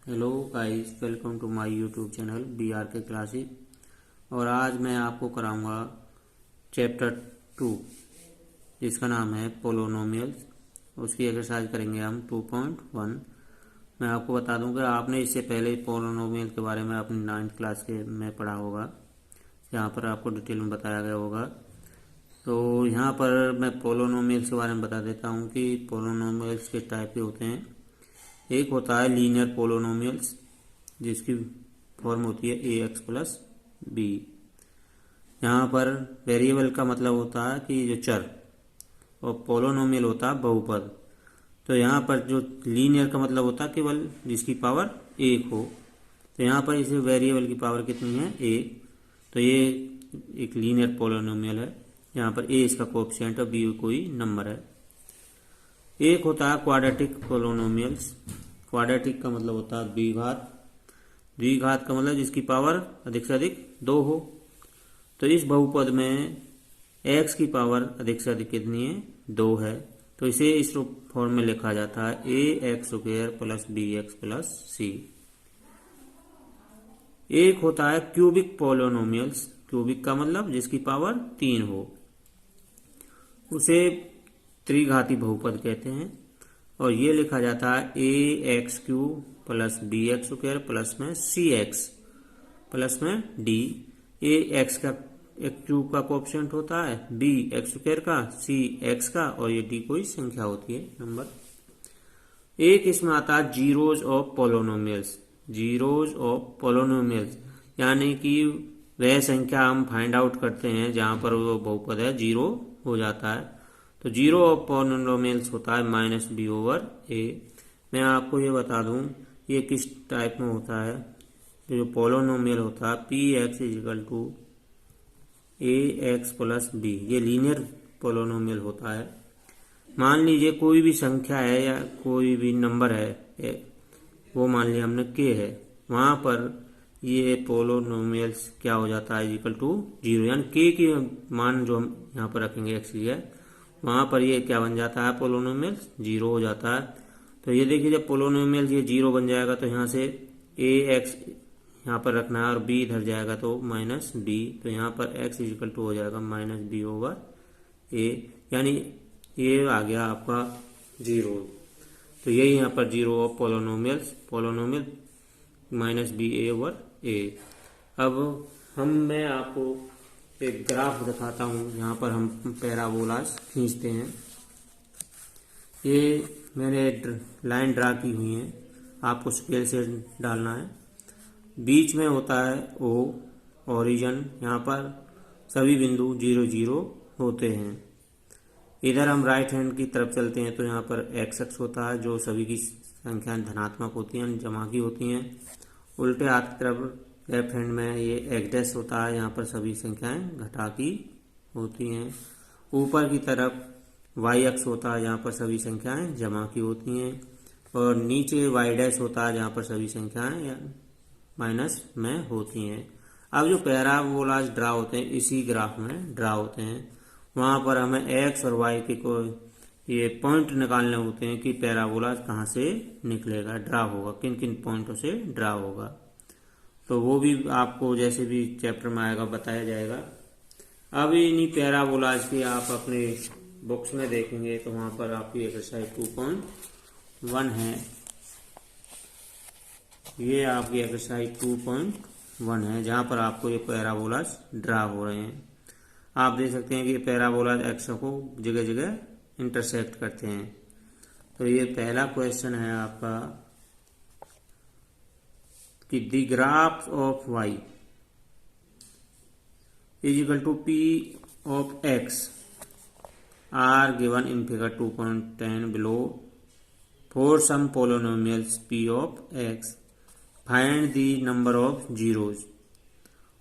Hello guys, welcome to my YouTube channel BR के classes. और आज मैं आपको कराऊंगा चैप्टर 2 जिसका नाम है पोलोनोमियल्स। उसकी एक्सरसाइज करेंगे हम 2.1। मैं आपको बता दूं कि आपने इससे पहले पोलोनोमियल के बारे में अपनी 9th क्लास के में पढ़ा होगा। यहाँ पर आपको डिटेल में बताया गया होगा। तो यहाँ पर मैं पोलोनोमियल्स के बारे में बता देता हूँ कि पोलोनोमियल्स किस टाइप के होते हैं। एक होता है लीनियर पोलोनोमियल्स जिसकी फॉर्म होती है ax प्लस बी। यहाँ पर वेरिएबल का मतलब होता है कि जो चर, और पोलोनोमियल होता है बहुपद। तो यहाँ पर जो लीनियर का मतलब होता है केवल जिसकी पावर एक हो। तो यहाँ पर इसे वेरिएबल की पावर कितनी है, एक। तो ये एक लीनियर पोलोनोमियल है। यहाँ पर a इसका कोएफिशिएंट और b कोई नंबर है। एक होता है क्वाड्रेटिक पोलोनोमियल्स। क्वाड्रेटिक का मतलब होता है द्विघात। द्विघात का मतलब जिसकी पावर अधिक से अधिक 2 हो। तो इस बहुपद में x की पावर अधिक से अधिक कितनी है, 2 है। तो इसे इस रूप फॉर्म में लिखा जाता है ax² plus bx plus c। एक होता है क्यूबिक पोलोनोमियल्स। क्यूबिक का मतलब जिसकी पावर 3 हो, उसे त्रिघाती बहुपद कहते हैं। और ये लिखा जाता है ax³ प्लस bx² प्लस में cx प्लस में d। ax का एक क्यूब का कोएफिशिएंट होता है, b x² का, c x का, और ये d कोई संख्या होती है, नंबर। एक इसमें आता है zeros of polynomials. Zeros of polynomials यानी कि वह संख्या हम फाइंड आउट करते हैं जहां पर वो बहुपद है जीरो हो जाता है। तो जीरो ऑफ पोलोनोमियल्स होता है -b/a। मैं आपको ये बता दूं ये किस टाइप में होता है। तो जो पोलोनोमियल होता है px = ax प्लस b, ये लीनियर पोलोनोमियल होता है। मान लीजिए कोई भी संख्या है या कोई भी नंबर है, वो मान लिया हमने k है। वहां पर ये पोलोनोमियल्स क्या हो जाता है, =0, यानी k की मान जो हम यहाँ पर रखेंगे x है, वहां पर ये क्या बन जाता है, पोलोनोमियल्स 0 हो जाता है। तो ये देखिए जब पोलोनोमियल्स ये 0 बन जाएगा तो यहाँ से ax यहाँ पर रखना है और b इधर जाएगा तो -b। तो यहाँ पर x = हो जाएगा -b/a, यानी ये आ गया आपका 0। तो यही यहाँ पर zero of polynomials, polynomial -ba/a। अब मैं आपको एक ग्राफ दिखाता हूँ। यहाँ पर हम पैराबोलास खींचते हैं। ये मैंने लाइन ड्रा की हुई है, आपको स्केल से डालना है। बीच में होता है O, ओरिजिन। यहाँ पर सभी बिंदु 0 0 होते हैं। इधर हम राइट हैंड की तरफ चलते हैं तो यहाँ पर x अक्ष होता है जो सभी की संख्याएं धनात्मक होती हैं, जमा की होती हैं। उल्टे हाथ की तरफ लेफ्ट हैंड में ये x' होता है, यहाँ पर सभी संख्याएं घटा की होती हैं। ऊपर की तरफ y अक्ष होता है, जहाँ पर सभी संख्याएं जमा की होती हैं। और नीचे y' होता है, जहाँ पर सभी संख्याएं माइनस में होती हैं। अब जो पैराबोलास ड्रा होते हैं इसी ग्राफ में ड्रा होते हैं। वहां पर हमें x और y के कोई ये पॉइंट निकालने होते हैं कि पैराबोलास कहाँ से निकलेगा, ड्रा होगा, किन किन पॉइंटों से ड्रा होगा। तो वो भी आपको जैसे भी चैप्टर में आएगा बताया जाएगा। अब इन्हीं पैराबोलास की आप अपने बुक्स में देखेंगे तो वहां पर आपकी एक्सरसाइज 2.1 है। ये आपकी एक्सरसाइज 2.1 है जहां पर आपको ये पैराबोलास ड्रा हो रहे हैं। आप देख सकते हैं कि ये पैराबोलास एक्स को जगह जगह इंटरसेक्ट करते हैं। तो ये पहला क्वेश्चन है आपका कि the graph of y = p of x are given in figure 2.10 below. For some polynomials p of x, find the number of zeros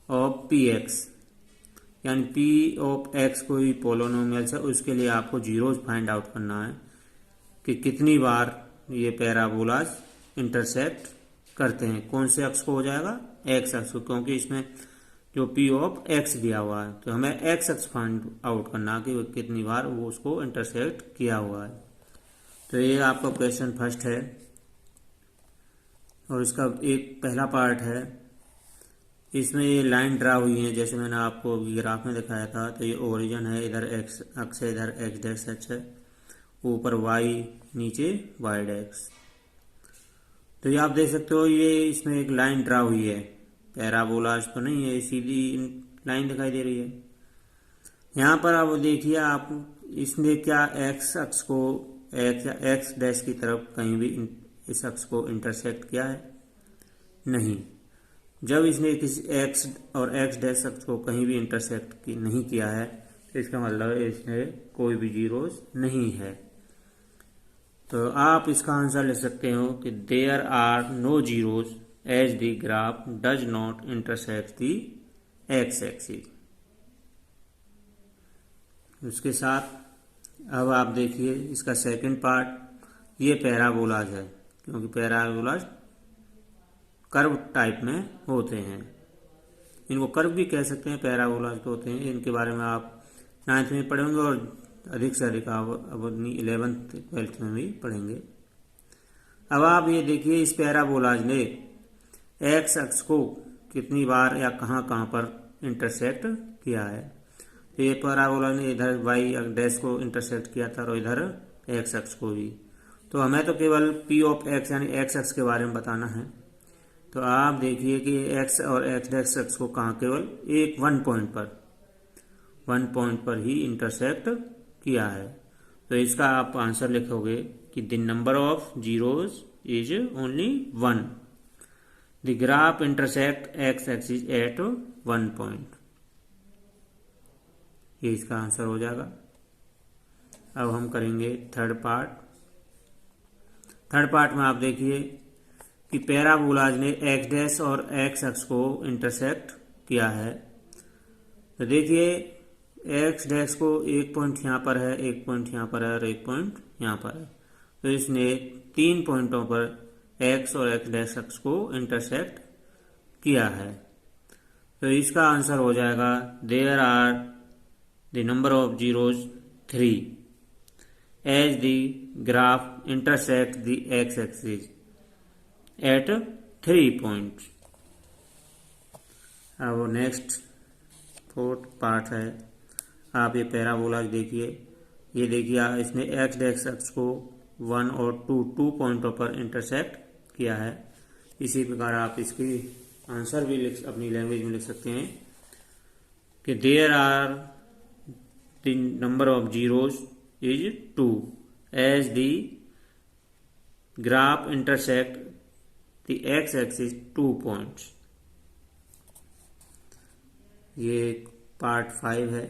of px। यानी p ऑफ x कोई पोलोनोमियल्स है, उसके लिए आपको जीरोज फाइंड आउट करना है कि कितनी बार ये पैराबोलास इंटरसेक्ट करते हैं। कौन से अक्ष को हो जाएगा, x अक्ष को, क्योंकि इसमें जो p ऑफ x दिया हुआ है। तो हमें x अक्ष फाइंड आउट करना कि वो कितनी बार वो उसको इंटरसेक्ट किया हुआ है। तो ये आपका क्वेश्चन फर्स्ट है। और इसका एक पहला पार्ट है, इसमें ये लाइन ड्रा हुई है जैसे मैंने आपको ग्राफ में दिखाया था। तो ये ओरिजिन है, इधर एक्स अक्ष है, इधर एक्स डैश अक्ष है, ऊपर वाई, नीचे वाई डैश। तो ये आप देख सकते हो, ये इसमें एक लाइन ड्रा हुई है, पैराबोलाज तो नहीं है, सीधी लाइन दिखाई दे रही है। यहाँ पर आप देखिए, आप इसने क्या एक्स अक्ष को एक्स डैश की तरफ कहीं भी इस अक्ष को इंटरसेक्ट किया है? नहीं। जब इसने किसी एक्स और एक्स डैश अक्ष को कहीं भी इंटरसेक्ट नहीं किया है, तो इसका मतलब इसने कोई भी जीरोस नहीं है। तो आप इसका आंसर ले सकते हो कि there are no zeros as the graph does not intersect the x axis. उसके साथ अब आप देखिए इसका सेकंड पार्ट, ये पैराबोलाज है, क्योंकि पैराबोलाज कर्व टाइप में होते हैं। इनको कर्व भी कह सकते हैं, पैराबोलाज तो होते हैं। इनके बारे में आप 9th में पढ़ेंगे और अधिक से अधिक आप अपनी 11th 12th में भी पढ़ेंगे। अब आप ये देखिए, इस पैराबोलाज ने एक्स अक्ष को कितनी बार या कहाँ कहाँ पर इंटरसेक्ट किया है। तो ये पैराबोला ने इधर वाई डैश को इंटरसेक्ट किया था और इधर एक्स अक्ष को भी। तो हमें तो केवल पी ऑफ एक्स यानी एक्स अक्ष के बारे में बताना है। तो आप देखिए कि एक्स और एक्स डैश अक्ष को कहाँ केवल एक वन पॉइंट पर ही इंटरसेक्ट किया है। तो इसका आप आंसर लिखोगे कि the number of zeros is only 1। The graph intersect x axis eight 1 point. ये इसका आंसर हो जाएगा। अब हम करेंगे थर्ड पार्ट। थर्ड पार्ट में आप देखिए कि पैराबोलाज ने एक्स डैश और एक्स अक्ष को इंटरसेक्ट किया है। तो देखिए, एक्स डैश को एक पॉइंट यहाँ पर है, एक पॉइंट यहाँ पर है और एक पॉइंट यहाँ पर है। तो इसने 3 पॉइंटों पर एक्स और एक्स डैश अक्ष को इंटरसेक्ट किया है। तो इसका आंसर हो जाएगा there are the number of zeros 3 as the graph intersects the x-axis at 3 points। अब नेक्स्ट फोर्थ पार्ट है। आप ये पैराबोला देखिए, ये देखिए इसने एक्स डैश अक्ष को 1 और 2 पॉइंटों पर इंटरसेक्ट किया है। इसी प्रकार आप इसकी आंसर भी अपनी लैंग्वेज में लिख सकते हैं कि there are the number of zeros is 2 as the graph intersect the x-axis 2 points। ये पार्ट 5 है।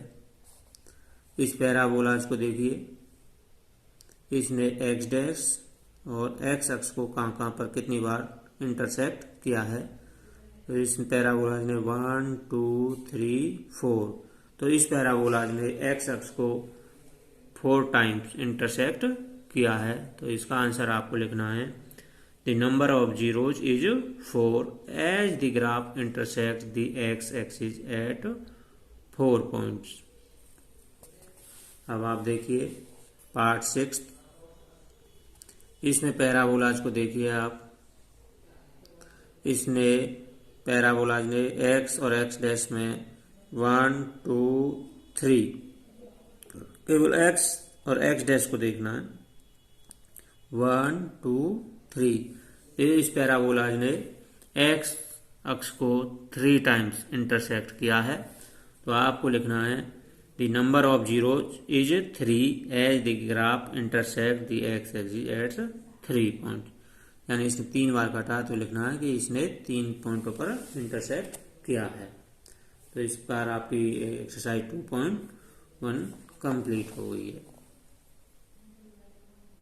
इस पैराबोलाज को देखिए, इसने x डैश और x अक्ष को कहाँ कहाँ पर कितनी बार इंटरसेक्ट किया है। तो इस पैराबोलाज ने 1 2 3 4। तो इस पैराबोलाज ने एक्स अक्ष को 4 टाइम्स इंटरसेक्ट किया है। तो इसका आंसर आपको लिखना है the number of zeros is 4 as the graph intersect the x axis at 4 points. अब आप देखिए पार्ट 6। इसमें पैराबोलाज को देखिए आप, इसने पैराबोलाज ने एक्स और एक्स डैश में 1 2 3 केवल एक्स और एक्स डैश को देखना है। 1 2 3 इस पैराबोलाज ने एक्स अक्ष को 3 टाइम्स इंटरसेक्ट किया है। तो आपको लिखना है the number of zeros is 3 as the graph intersect the x axis at 3 point. यानी इसने 3 बार काटा, तो लिखना है कि इसने 3 पॉइंटों पर इंटरसेक्ट किया है। तो इस बार आपकी एक्सरसाइज 2.1 कंप्लीट हो गई है।